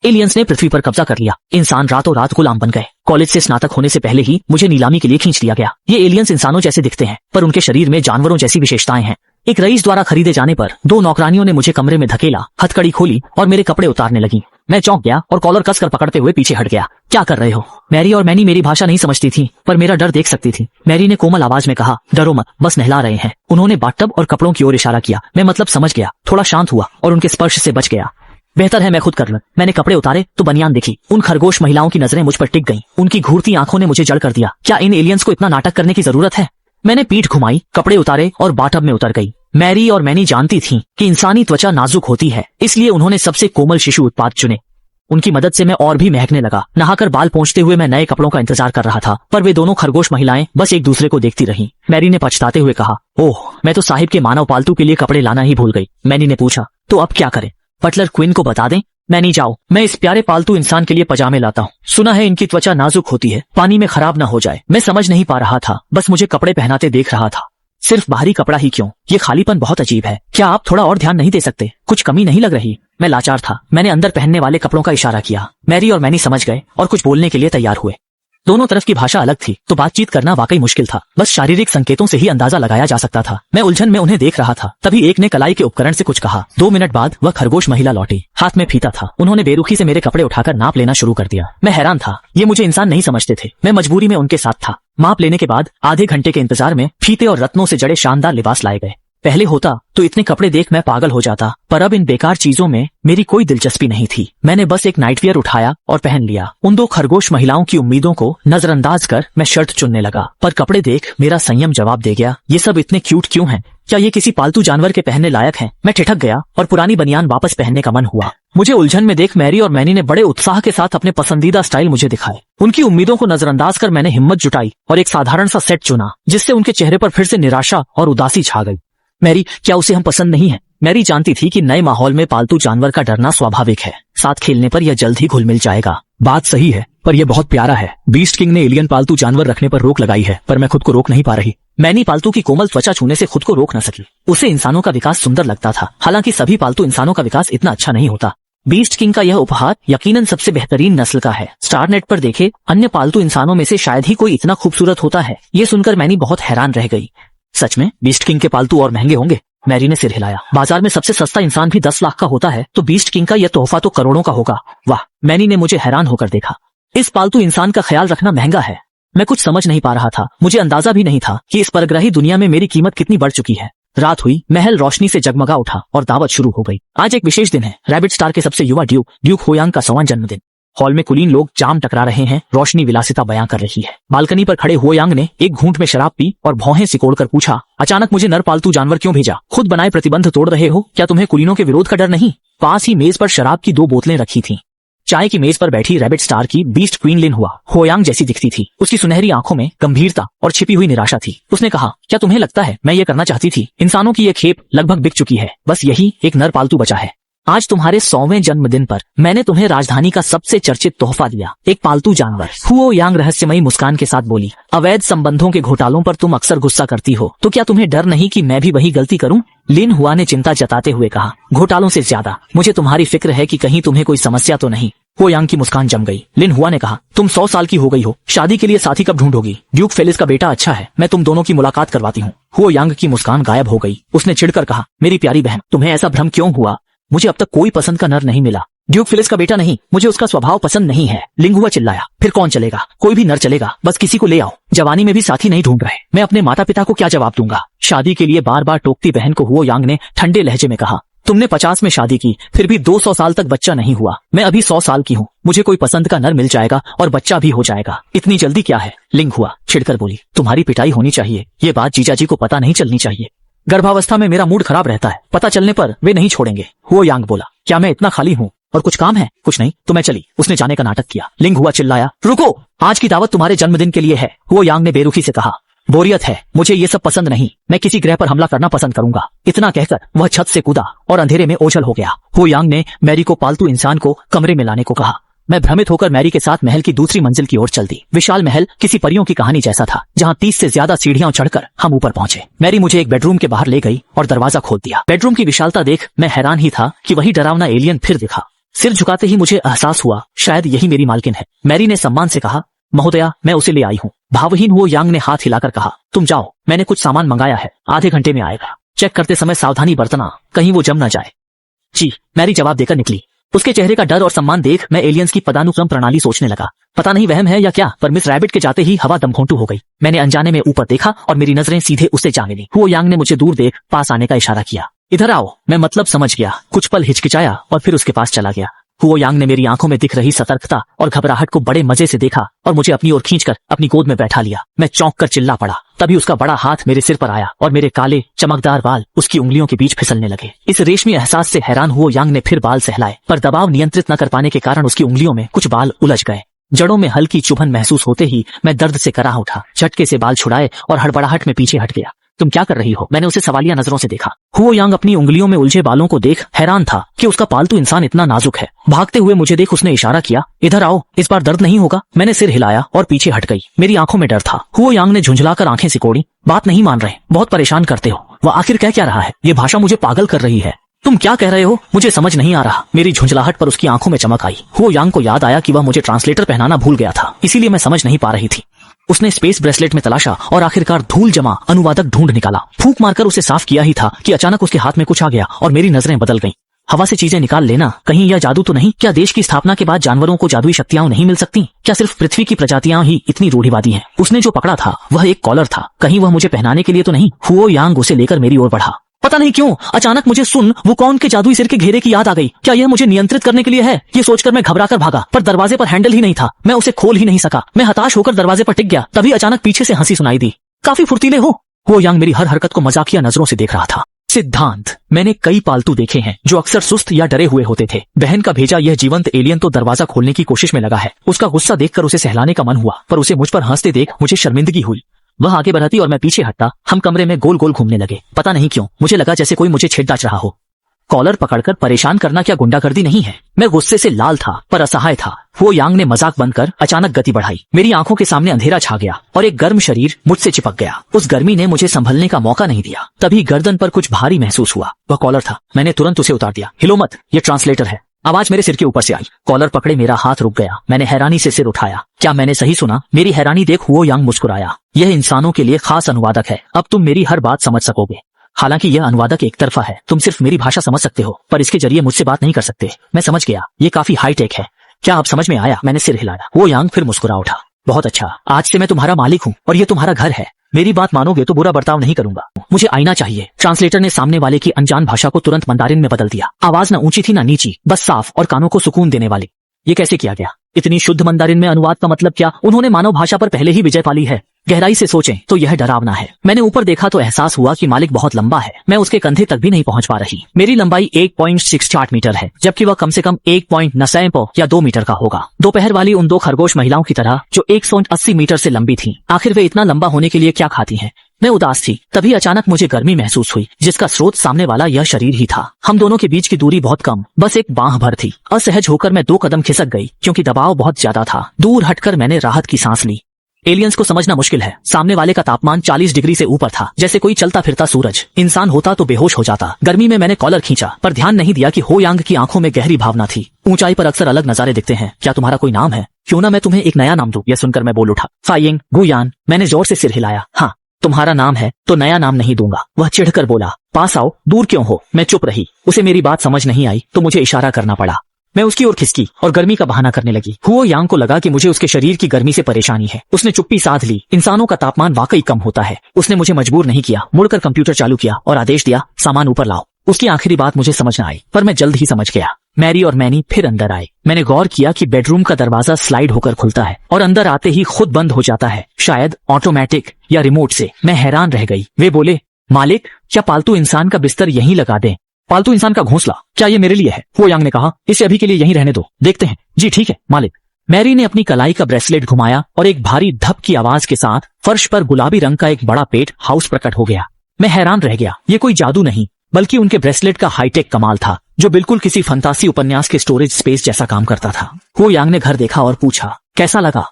Aliens ने पृथ्वी पर कब्जा कर लिया। इंसान रातों रात गुलाम बन गए। कॉलेज से स्नातक होने से पहले ही मुझे नीलामी के लिए खींच लिया गया। ये एलियंस इंसानों जैसे दिखते हैं, पर उनके शरीर में जानवरों जैसी विशेषताएं हैं। एक रईस द्वारा खरीदे जाने पर 2 नौकरानियों ने मुझे कमरे में धकेला, हथकड़ी खोली और मेरे कपड़े उतारने लगी। मैं चौंक गया और कॉलर कसकर पकड़ते हुए पीछे हट गया। क्या कर रहे हो? मैरी और मैनी मेरी भाषा नहीं समझती थी, पर मेरा डर देख सकती थी। मैरी ने कोमल आवाज में कहा, डरो मत, बस नहला रहे हैं। उन्होंने बाथटब और कपड़ों की ओर इशारा किया। मैं मतलब समझ गया, थोड़ा शांत हुआ और उनके स्पर्श से बच गया। बेहतर है मैं खुद कर लूं। मैंने कपड़े उतारे तो बनियान दिखी। उन खरगोश महिलाओं की नजरें मुझ पर टिक गईं। उनकी घूरती आंखों ने मुझे जड़ कर दिया। क्या इन एलियंस को इतना नाटक करने की जरूरत है? मैंने पीठ घुमाई, कपड़े उतारे और बाथटब में उतर गई। मैरी और मैनी जानती थीं कि इंसानी त्वचा नाजुक होती है, इसलिए उन्होंने सबसे कोमल शिशु उत्पाद चुने। उनकी मदद से मैं और भी महकने लगा। नहाकर बाल पोंछते हुए मैं नए कपड़ों का इंतजार कर रहा था, पर वे दोनों खरगोश महिलाएं बस एक दूसरे को देखती रहीं। मैरी ने पछताते हुए कहा, ओह, मैं तो साहिब के मानव पालतू के लिए कपड़े लाना ही भूल गई। मैनी ने पूछा, तो अब क्या करें? बटलर क्वीन को बता दें? मैनी जाओ, मैं इस प्यारे पालतू इंसान के लिए पजामे लाता हूँ। सुना है इनकी त्वचा नाजुक होती है, पानी में खराब ना हो जाए। मैं समझ नहीं पा रहा था, बस मुझे कपड़े पहनाते देख रहा था। सिर्फ बाहरी कपड़ा ही क्यों? ये खालीपन बहुत अजीब है। क्या आप थोड़ा और ध्यान नहीं दे सकते? कुछ कमी नहीं लग रही? मैं लाचार था। मैंने अंदर पहनने वाले कपड़ों का इशारा किया। मैरी और मैनी समझ गए और कुछ बोलने के लिए तैयार हुए। दोनों तरफ की भाषा अलग थी, तो बातचीत करना वाकई मुश्किल था। बस शारीरिक संकेतों से ही अंदाजा लगाया जा सकता था। मैं उलझन में उन्हें देख रहा था। तभी एक ने कलाई के उपकरण से कुछ कहा। 2 मिनट बाद वह खरगोश महिला लौटी। हाथ में फीता था। उन्होंने बेरुखी से मेरे कपड़े उठाकर नाप लेना शुरू कर दिया। मैं हैरान था। ये मुझे इंसान नहीं समझते थे। मैं मजबूरी में उनके साथ था। माप लेने के बाद आधे घंटे के इंतजार में फीते और रत्नों से जड़े शानदार लिबास लाए गए। पहले होता तो इतने कपड़े देख मैं पागल हो जाता, पर अब इन बेकार चीजों में मेरी कोई दिलचस्पी नहीं थी। मैंने बस एक नाइटवियर उठाया और पहन लिया। उन 2 खरगोश महिलाओं की उम्मीदों को नजरअंदाज कर मैं शर्ट चुनने लगा, पर कपड़े देख मेरा संयम जवाब दे गया, ये सब इतने क्यूट क्यों हैं? क्या ये किसी पालतू जानवर के पहनने लायक हैं? मैं ठिठक गया और पुरानी बनियान वापस पहनने का मन हुआ। मुझे उलझन में देख मैरी और मैनी ने बड़े उत्साह के साथ अपने पसंदीदा स्टाइल मुझे दिखाए। उनकी उम्मीदों को नजरअंदाज कर मैंने हिम्मत जुटाई और एक साधारण सा सेट चुना, जिससे उनके चेहरे पर फिर से निराशा और उदासी छा गई। मैरी, क्या उसे हम पसंद नहीं है? मैरी जानती थी कि नए माहौल में पालतू जानवर का डरना स्वाभाविक है। साथ खेलने पर यह जल्द ही घुल मिल जाएगा। बात सही है, पर यह बहुत प्यारा है। बीस्ट किंग ने एलियन पालतू जानवर रखने पर रोक लगाई है, पर मैं खुद को रोक नहीं पा रही। मैनी पालतू की कोमल त्वचा छूने से खुद को रोक न सकी। उसे इंसानों का विकास सुंदर लगता था, हालांकि सभी पालतू इंसानों का विकास इतना अच्छा नहीं होता। बीस्ट किंग का यह उपहार यकीनन सबसे बेहतरीन नस्ल का है। स्टारनेट पर देखे अन्य पालतू इंसानों में से शायद ही कोई इतना खूबसूरत होता है। ये सुनकर मैनी बहुत हैरान रह गई। सच में बीस्ट किंग के पालतू और महंगे होंगे? मैरी ने सिर हिलाया। बाजार में सबसे सस्ता इंसान भी 10 लाख का होता है, तो बीस्ट किंग का यह तोहफा तो करोड़ों का होगा। वाह! मैनी ने मुझे हैरान होकर देखा। इस पालतू इंसान का ख्याल रखना महंगा है। मैं कुछ समझ नहीं पा रहा था। मुझे अंदाजा भी नहीं था कि इस परग्रही दुनिया में मेरी कीमत कितनी बढ़ चुकी है। रात हुई, महल रोशनी से जगमगा उठा और दावत शुरू हो गई। आज एक विशेष दिन है। रैबिट स्टार के सबसे युवा ड्यूक होयांग का 100वां जन्मदिन। हॉल में कुलीन लोग जाम टकरा रहे हैं। रोशनी विलासिता बयां कर रही है। बालकनी पर खड़े होयांग ने एक घूंट में शराब पी और भौहें सिकोड़कर पूछा, अचानक मुझे नर पालतू जानवर क्यों भेजा? खुद बनाए प्रतिबंध तोड़ रहे हो? क्या तुम्हें कुलीनों के विरोध का डर नहीं? पास ही मेज पर शराब की 2 बोतलें रखी थीं। चाय की मेज पर बैठी रैबिट स्टार की बीस्ट क्वीन लिन हुआ होयांग जैसी दिखती थी। उसकी सुनहरी आंखों में गंभीरता और छिपी हुई निराशा थी। उसने कहा, क्या तुम्हें लगता है मैं ये करना चाहती थी? इंसानों की ये खेप लगभग बिक चुकी है। बस यही एक नर पालतू बचा है। आज तुम्हारे 100वें जन्मदिन पर मैंने तुम्हें राजधानी का सबसे चर्चित तोहफा दिया, एक पालतू जानवर। हुओयांग रहस्यमयी मुस्कान के साथ बोली, अवैध संबंधों के घोटालों पर तुम अक्सर गुस्सा करती हो, तो क्या तुम्हें डर नहीं कि मैं भी वही गलती करूं? लिन हुआ ने चिंता जताते हुए कहा, घोटालों से ज्यादा मुझे तुम्हारी फिक्र है कि कहीं तुम्हें कोई समस्या तो नहीं। हुओयांग की मुस्कान जम गई। लिन हुआ ने कहा, तुम 100 साल की हो गई हो, शादी के लिए साथी कब ढूंढोगी? ड्यूक फेलिस का बेटा अच्छा है, मैं तुम दोनों की मुलाकात करवाती हूँ। हुओयांग की मुस्कान गायब हो गई। उसने चिढ़कर कहा, मेरी प्यारी बहन, तुम्हें ऐसा भ्रम क्यों हुआ? मुझे अब तक कोई पसंद का नर नहीं मिला। ड्यूक फिलिस का बेटा नहीं, मुझे उसका स्वभाव पसंद नहीं है। लिंगहुआ चिल्लाया, फिर कौन चलेगा? कोई भी नर चलेगा, बस किसी को ले आओ। जवानी में भी साथी नहीं ढूंढ रहे, मैं अपने माता पिता को क्या जवाब दूंगा? शादी के लिए बार बार टोकती बहन को हुओयांग ने ठंडे लहजे में कहा, तुमने 50 में शादी की, फिर भी 200 साल तक बच्चा नहीं हुआ। मैं अभी 100 साल की हूँ, मुझे कोई पसंद का नर मिल जाएगा और बच्चा भी हो जाएगा। इतनी जल्दी क्या है? लिंगहुआ छिड़कर बोली, तुम्हारी पिटाई होनी चाहिए। ये बात जीजाजी को पता नहीं चलनी चाहिए। गर्भावस्था में मेरा मूड खराब रहता है, पता चलने पर वे नहीं छोड़ेंगे। हुओयांग बोला, क्या मैं इतना खाली हूँ? और कुछ काम है? कुछ नहीं, तो मैं चली। उसने जाने का नाटक किया। लिंगहुआ चिल्लाया, रुको, आज की दावत तुम्हारे जन्मदिन के लिए है। हुओयांग ने बेरुखी से कहा, बोरियत है, मुझे ये सब पसंद नहीं। मैं किसी ग्रह पर हमला करना पसंद करूंगा। इतना कहकर वह छत से कूदा और अंधेरे में ओझल हो गया। हुओयांग ने मैरी को पालतू इंसान को कमरे में लाने को कहा। मैं भ्रमित होकर मैरी के साथ महल की दूसरी मंजिल की ओर चल दी। विशाल महल किसी परियों की कहानी जैसा था, जहाँ 30 से ज्यादा सीढ़ियां चढ़कर हम ऊपर पहुंचे। मैरी मुझे एक बेडरूम के बाहर ले गई और दरवाजा खोल दिया। बेडरूम की विशालता देख मैं हैरान ही था कि वही डरावना एलियन फिर दिखा। सिर झुकाते ही मुझे एहसास हुआ शायद यही मेरी मालकिन है। मैरी ने सम्मान से कहा, महोदया मैं उसे ले आई हूँ। भावहीन हुओ यांग ने हाथ हिलाकर कहा, तुम जाओ, मैंने कुछ सामान मंगाया है, आधे घंटे में आएगा। चेक करते समय सावधानी बरतना, कहीं वो जम न जाए। जी, मैरी जवाब देकर निकली। उसके चेहरे का डर और सम्मान देख मैं एलियंस की पदानुक्रम प्रणाली सोचने लगा। पता नहीं वहम है या क्या, पर मिस रैबिट के जाते ही हवा दमघोंटू हो गई। मैंने अनजाने में ऊपर देखा और मेरी नजरें सीधे उससे जा मिली। हुओ यांग ने मुझे दूर देख पास आने का इशारा किया। इधर आओ। मैं मतलब समझ गया। कुछ पल हिचकिचाया और फिर उसके पास चला गया। हुओ यांग ने मेरी आंखों में दिख रही सतर्कता और घबराहट को बड़े मजे से देखा और मुझे अपनी ओर खींचकर अपनी गोद में बैठा लिया। मैं चौंक कर चिल्ला पड़ा। तभी उसका बड़ा हाथ मेरे सिर पर आया और मेरे काले चमकदार बाल उसकी उंगलियों के बीच फिसलने लगे। इस रेशमी एहसास से हैरान हुओ यांग ने फिर बाल सहलाए, पर दबाव नियंत्रित न कर पाने के कारण उसकी उंगलियों में कुछ बाल उलझ गए। जड़ों में हल्की चुभन महसूस होते ही मैं दर्द से कराह उठा। झटके से बाल छुड़ाए और हड़बड़ाहट में पीछे हट गया। तुम क्या कर रही हो? मैंने उसे सवालिया नजरों से देखा। हुओ यांग अपनी उंगलियों में उलझे बालों को देख हैरान था कि उसका पालतू इंसान इतना नाजुक है। भागते हुए मुझे देख उसने इशारा किया, इधर आओ, इस बार दर्द नहीं होगा। मैंने सिर हिलाया और पीछे हट गई। मेरी आंखों में डर था। हुओ यांग ने झुंझलाकर आंखें सिकोड़ी। बात नहीं मान रहे, बहुत परेशान करते हो। वह आखिर कह क्या रहा है? ये भाषा मुझे पागल कर रही है। तुम क्या कह रहे हो? मुझे समझ नहीं आ रहा। मेरी झुंझलाहट पर उसकी आंखों में चमक आई। हुओ यांग को याद आया कि वह मुझे ट्रांसलेटर पहनाना भूल गया था, इसीलिए मैं समझ नहीं पा रही थी। उसने स्पेस ब्रेसलेट में तलाशा और आखिरकार धूल जमा अनुवादक ढूंढ निकाला। फूंक मारकर उसे साफ किया ही था कि अचानक उसके हाथ में कुछ आ गया और मेरी नजरें बदल गईं। हवा से चीजें निकाल लेना, कहीं यह जादू तो नहीं? क्या देश की स्थापना के बाद जानवरों को जादुई शक्तियां नहीं मिल सकती? क्या सिर्फ पृथ्वी की प्रजातियां ही इतनी रूढ़िवादी हैं? उसने जो पकड़ा था वह एक कॉलर था, कहीं वह मुझे पहनाने के लिए तो नहीं? हुओ यांग उसे लेकर मेरी ओर बढ़ा। पता नहीं क्यों अचानक मुझे सुन वो कौन के जादुई सिर के घेरे की याद आ गई। क्या यह मुझे नियंत्रित करने के लिए है? ये सोचकर मैं घबराकर भागा, पर दरवाजे पर हैंडल ही नहीं था। मैं उसे खोल ही नहीं सका। मैं हताश होकर दरवाजे पर टिक गया। तभी अचानक पीछे से हंसी सुनाई दी। काफी फुर्तीले हो। वो यांग मेरी हर हरकत को मजाकिया नजरों से देख रहा था। सिद्धांत, मैंने कई पालतू देखे हैं जो अक्सर सुस्त या डरे हुए होते थे। बहन का भेजा यह जीवंत एलियन तो दरवाजा खोलने की कोशिश में लगा है। उसका गुस्सा देखकर उसे सहलाने का मन हुआ, पर उसे मुझ पर हंसते देख मुझे शर्मिंदगी हुई। वह आगे बढ़ती और मैं पीछे हटता। हम कमरे में गोल गोल घूमने लगे। पता नहीं क्यों मुझे लगा जैसे कोई मुझे छेड़छाड़ रहा हो। कॉलर पकड़कर परेशान करना क्या गुंडागर्दी नहीं है? मैं गुस्से से लाल था पर असहाय था। वो यांग ने मजाक बंद कर अचानक गति बढ़ाई। मेरी आंखों के सामने अंधेरा छा गया और एक गर्म शरीर मुझसे चिपक गया। उस गर्मी ने मुझे संभलने का मौका नहीं दिया। तभी गर्दन पर कुछ भारी महसूस हुआ। वह कॉलर था। मैंने तुरंत उसे उतार दिया। हिलो मत, ये ट्रांसलेटर है। आवाज मेरे सिर के ऊपर से आई। कॉलर पकड़े मेरा हाथ रुक गया। मैंने हैरानी से सिर उठाया। क्या मैंने सही सुना? मेरी हैरानी देख हुओ यांग मुस्कुराया। यह इंसानों के लिए खास अनुवादक है। अब तुम मेरी हर बात समझ सकोगे। हालांकि यह अनुवादक एक तरफा है। तुम सिर्फ मेरी भाषा समझ सकते हो, पर इसके जरिए मुझसे बात नहीं कर सकते। मैं समझ गया, ये काफी हाईटेक है। क्या अब समझ में आया? मैंने सिर हिलाया। वो यांग फिर मुस्कुरा उठा। बहुत अच्छा, आज से मैं तुम्हारा मालिक हूँ और ये तुम्हारा घर है। मेरी बात मानोगे तो बुरा बर्ताव नहीं करूंगा। मुझे आईना चाहिए। ट्रांसलेटर ने सामने वाले की अनजान भाषा को तुरंत मंदारिन में बदल दिया। आवाज न ऊंची थी न नीची, बस साफ और कानों को सुकून देने वाली। ये कैसे किया गया? इतनी शुद्ध मंदारिन में अनुवाद का मतलब क्या? उन्होंने मानव भाषा पर पहले ही विजय पा ली है। गहराई से सोचें तो यह डरावना है। मैंने ऊपर देखा तो एहसास हुआ कि मालिक बहुत लंबा है। मैं उसके कंधे तक भी नहीं पहुंच पा रही। मेरी लंबाई 1.68 मीटर है, जबकि वह कम से कम 1.9 या 2 मीटर का होगा। दोपहर वाली उन दो खरगोश महिलाओं की तरह जो 180 मीटर से लंबी थीं। आखिर वे इतना लंबा होने के लिए क्या खाती हैं? मैं उदास थी। तभी अचानक मुझे गर्मी महसूस हुई, जिसका स्रोत सामने वाला यह शरीर ही था। हम दोनों के बीच की दूरी बहुत कम, बस एक बांह भर थी। असहज होकर मैं 2 कदम खिसक गई, क्योंकि दबाव बहुत ज्यादा था। दूर हटकर मैंने राहत की सांस ली। एलियंस को समझना मुश्किल है। सामने वाले का तापमान 40 डिग्री से ऊपर था, जैसे कोई चलता फिरता सूरज। इंसान होता तो बेहोश हो जाता। गर्मी में मैंने कॉलर खींचा, पर ध्यान नहीं दिया कि हो यांग की आंखों में गहरी भावना थी। ऊंचाई पर अक्सर अलग नजारे दिखते हैं। क्या तुम्हारा कोई नाम है? क्यों ना मैं तुम्हें एक नया नाम दूं? यह सुनकर मैं बोल उठा, फाइंग गुयान। मैंने जोर से सिर हिलाया। हाँ, तुम्हारा नाम है तो नया नाम नहीं दूंगा। वह चिढ़कर बोला, पास आओ, दूर क्यों हो? मैं चुप रही। उसे मेरी बात समझ नहीं आई तो मुझे इशारा करना पड़ा। मैं उसकी ओर खिसकी और गर्मी का बहाना करने लगी। हुओ यांग को लगा कि मुझे उसके शरीर की गर्मी से परेशानी है। उसने चुप्पी साध ली। इंसानों का तापमान वाकई कम होता है। उसने मुझे मजबूर नहीं किया। मुड़कर कंप्यूटर चालू किया और आदेश दिया, सामान ऊपर लाओ। उसकी आखिरी बात मुझे समझ न आई, पर मैं जल्द ही समझ गया। मैरी और मैनी फिर अंदर आए। मैंने गौर किया कि बेडरूम का दरवाजा स्लाइड होकर खुलता है और अंदर आते ही खुद बंद हो जाता है, शायद ऑटोमेटिक या रिमोट से। मैं हैरान रह गई। वे बोले, मालिक, क्या पालतू इंसान का बिस्तर यहीं लगा दें? पालतू इंसान का घोंसला? क्या ये मेरे लिए है? वो यांग ने कहा, इसे अभी के लिए यहीं रहने दो, देखते हैं। जी ठीक है मालिक। मैरी ने अपनी कलाई का ब्रेसलेट घुमाया और एक भारी धप की आवाज के साथ फर्श पर गुलाबी रंग का एक बड़ा पेट हाउस प्रकट हो गया। मैं हैरान रह गया। ये कोई जादू नहीं, बल्कि उनके ब्रेसलेट का हाईटेक कमाल था, जो बिल्कुल किसी फंतासी उपन्यास के स्टोरेज स्पेस जैसा काम करता था। वो यांग ने घर देखा और पूछा, कैसा लगा?